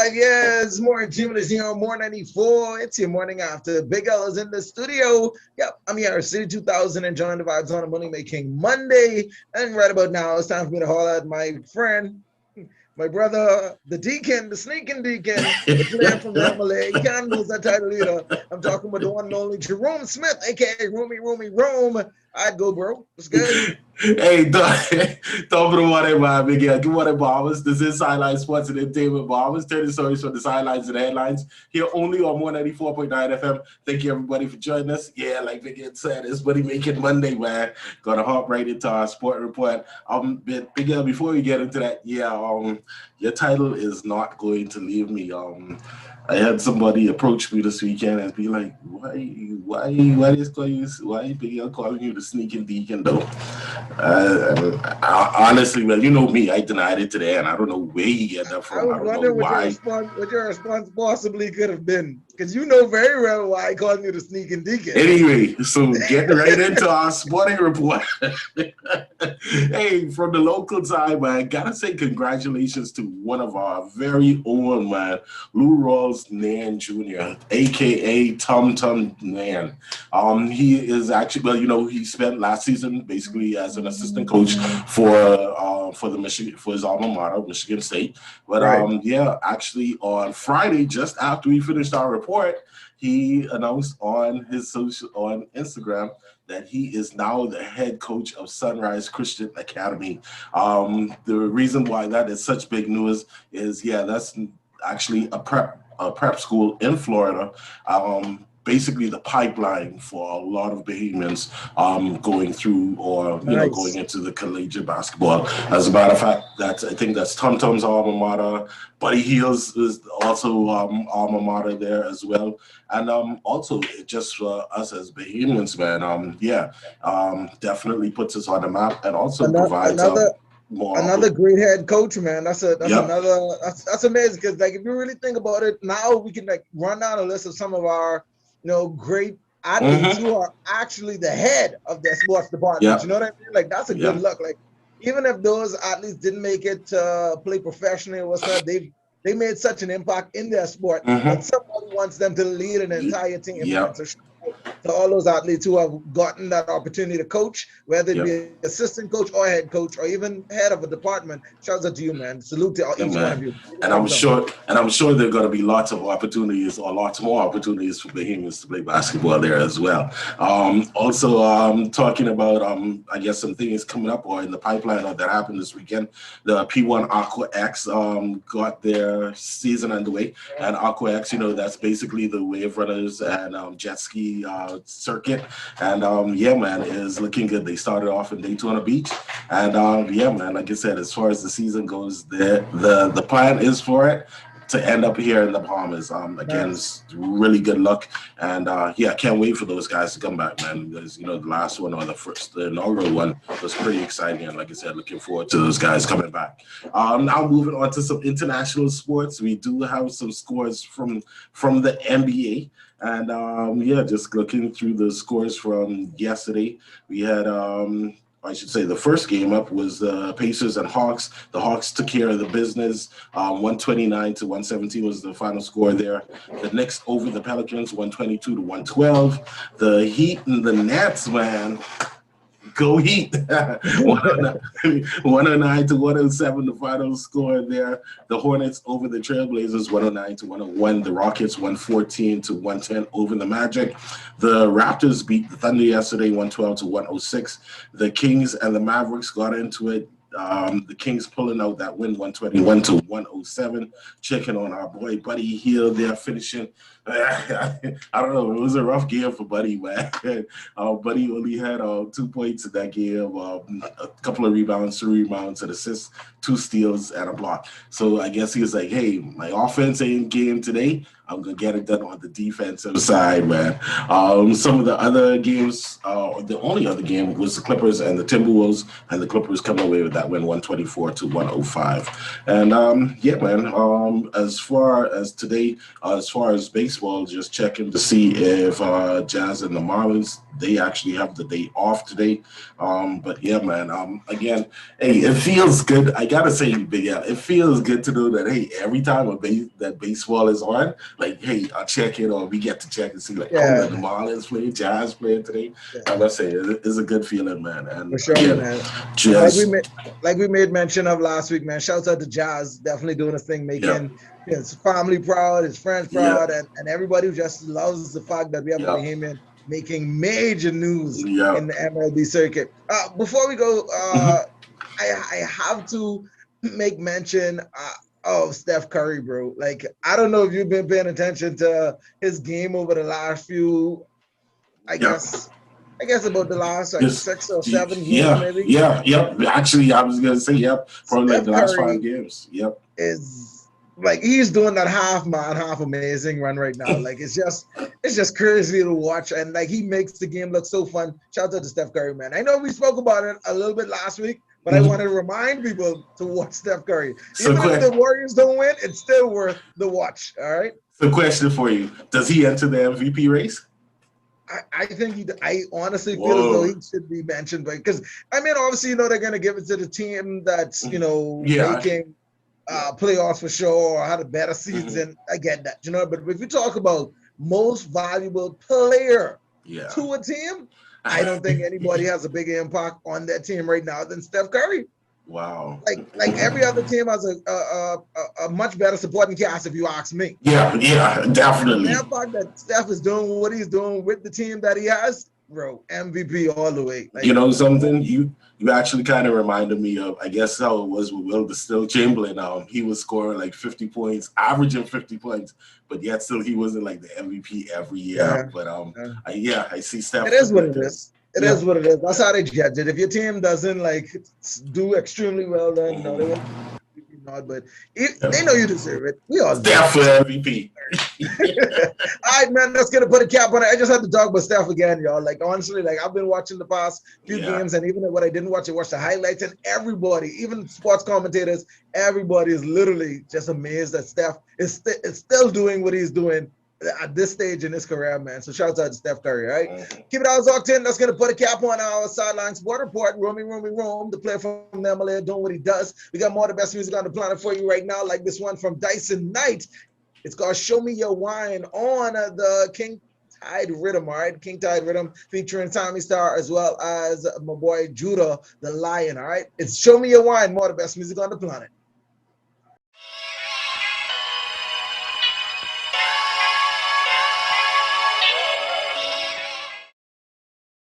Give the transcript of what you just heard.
5 years. More Jimmy here on More 94. It's your morning after. Big L is in the studio. Yep, I'm here, City 2000, enjoying the vibes on a money making Monday. And right about now, it's time for me to haul out my friend, my brother, the deacon, the sneaking deacon, the player from the MLA. You can't lose that title either. I'm talking about the one and only Jerome Smith, aka Roomy Rome. I'd go, bro. What's good? Hey, top of the morning, man. Big yeah. Good morning, Bahamas. This is Sideline Sports and Entertainment Bahamas. 30 stories from the sidelines and the headlines. Here only on 194.9 FM. Thank you, everybody, for joining us. Yeah, like Big Ed said, it's Money Making Monday, man. Gonna hop right into our sport report. Big Ed, before we get into that, your title is not going to leave me. I had somebody approach me this weekend and be like, why Big L calling you the sneaking deacon though? Honestly, well, you know me, I denied it today, and I don't know where he get that I from. was I don't know wondering why. what your response possibly could have been. Because you know very well why I called you the sneaking deacon. Anyway, so getting right into our sporting report. Hey, from the local side, man, gotta say congratulations to one of our very own, man, Lou Rawls Nairn Jr., aka Tum Tum Nairn. He is actually, well, you know, he spent last season basically as an assistant coach for his alma mater, Michigan State. But actually on Friday, just after we finished our report, he announced on Instagram that he is now the head coach of Sunrise Christian Academy. The reason why that is such big news is, that's actually a prep school in Florida. Basically the pipeline for a lot of Bahamians going through or going into the collegiate basketball. As a matter of fact, I think that's Tum Tum's alma mater. Buddy Heels is also alma mater there as well. And also just for us as Bahamians, man, definitely puts us on the map and also provides another great head coach, man. That's amazing, because like if you really think about it, now we can like run down a list of some of our great athletes who are actually the head of their sports department. Yeah. You know what I mean? Like that's a good look. Like even if those athletes didn't make it to play professionally or whatnot, they made such an impact in their sport that somebody wants them to lead an entire team. Yeah. So to all those athletes who have gotten that opportunity to coach, whether it be assistant coach or head coach or even head of a department, shouts out to you, man. Salute to each one of you. And I'm sure there are going to be lots more opportunities for Bahamians to play basketball there as well. Also, talking about I guess some things coming up or in the pipeline or that happened this weekend. The P1 Aqua X got their season underway, and Aqua X, that's basically the wave runners and jet ski circuit, and man, is looking good. They started off in Daytona Beach, and man, like I said, as far as the season goes, the plan is for it to end up here in the Bahamas. Again, it's really good luck, and can't wait for those guys to come back, man. Because the last one or the inaugural one was pretty exciting, and like I said, looking forward to those guys coming back. Now moving on to some international sports, we do have some scores from the NBA. And just looking through the scores from yesterday, we had I should say the first game up was the Pacers and Hawks. The Hawks took care of the business. 129 to 117 was the final score there. The Knicks over the Pelicans, 122 to 112. The Heat and the Nets, man. Go Heat. 109 to 107, the final score there. The Hornets over the Trailblazers, 109 to 101. The Rockets, 114 to 110 over the Magic. The Raptors beat the Thunder yesterday, 112 to 106. The Kings and the Mavericks got into it. The Kings pulling out that win, 121 to 107. Checking on our boy Buddy Hield there, finishing. I don't know. It was a rough game for Buddy, man. Buddy only had 2 points in that game, a couple of rebounds, 3 rebounds, an assist, 2 steals, and a block. So I guess he was like, hey, my offense ain't game today. I'm going to get it done on the defensive side, man. Some of the other games, the only other game was the Clippers and the Timberwolves, and the Clippers come away with that win, 124 to 105. And, man, as far as today, as far as baseball, baseball, just checking to see if Jazz and the Marlins, they actually have the day off today. But yeah, man, again, hey, it feels good. I gotta say, Big L, it feels good to know that, hey, every time that baseball is on, like, hey, I'll check it, or we get to check and see, like, oh, the Marlins play, Jazz playing today. I must say, it's a good feeling, man. And for sure, again, man. just Like we made mention of last week, man. Shouts out to Jazz, definitely doing his thing, making his family proud, his friends proud, and everybody who just loves the fact that we have a Bahamian making major news in the MLB circuit. Before we go, I have to make mention of Steph Curry, bro. Like, I don't know if you've been paying attention to his game over the last few, I guess about the last like 6 or 7 games, maybe. Actually, I was gonna say, probably like Steph the last Curry 5 games. is like, he's doing that half man, half amazing run right now. Like, it's just crazy to watch, and like, he makes the game look so fun. Shout out to Steph Curry, man. I know we spoke about it a little bit last week, but I want to remind people to watch Steph Curry. Even if the Warriors don't win, it's still worth the watch. All right. So, question for you: does he enter the MVP race? I think I honestly feel as though he should be mentioned, because I mean, obviously, they're going to give it to the team that's making playoffs for sure, or had a better season. I get that, but if you talk about most valuable player to a team, I don't think anybody has a bigger impact on that team right now than Steph Curry. Wow. Like every other team has a much better supporting cast, if you ask me. Yeah, definitely. The fact that Steph is doing what he's doing with the team that he has, bro, MVP all the way. Like, something, you actually kind of reminded me of, I guess, how it was with Will Still Chamberlain. He was scoring like 50 points, averaging 50 points, but yet still he wasn't like the MVP every year. But I see Steph. It is what it is. It is what it is. That's how they judge it. If your team doesn't like do extremely well, then no, they won't. Not, but they know you deserve it. We all Steph for MVP. All right, man, that's gonna put a cap on it. I just had to talk about Steph again, y'all. Like, honestly, like, I've been watching the past few games, and even what I didn't watch, I watched the highlights, and everybody, even sports commentators, everybody is literally just amazed that Steph is still doing what he's doing at this stage in his career, man. So shout out to Steph Curry, right? Keep it all locked in. That's going to put a cap on our sideline sport report. Romy, the player from the MLA, doing what he does. We got more of the best music on the planet for you right now, like this one from Dyson Knight. It's called Show Me Your Wine on the King Tide Rhythm, all right? King Tide Rhythm featuring Tommy Star as well as my boy Judah the Lion, all right? It's Show Me Your Wine, more of the best music on the planet.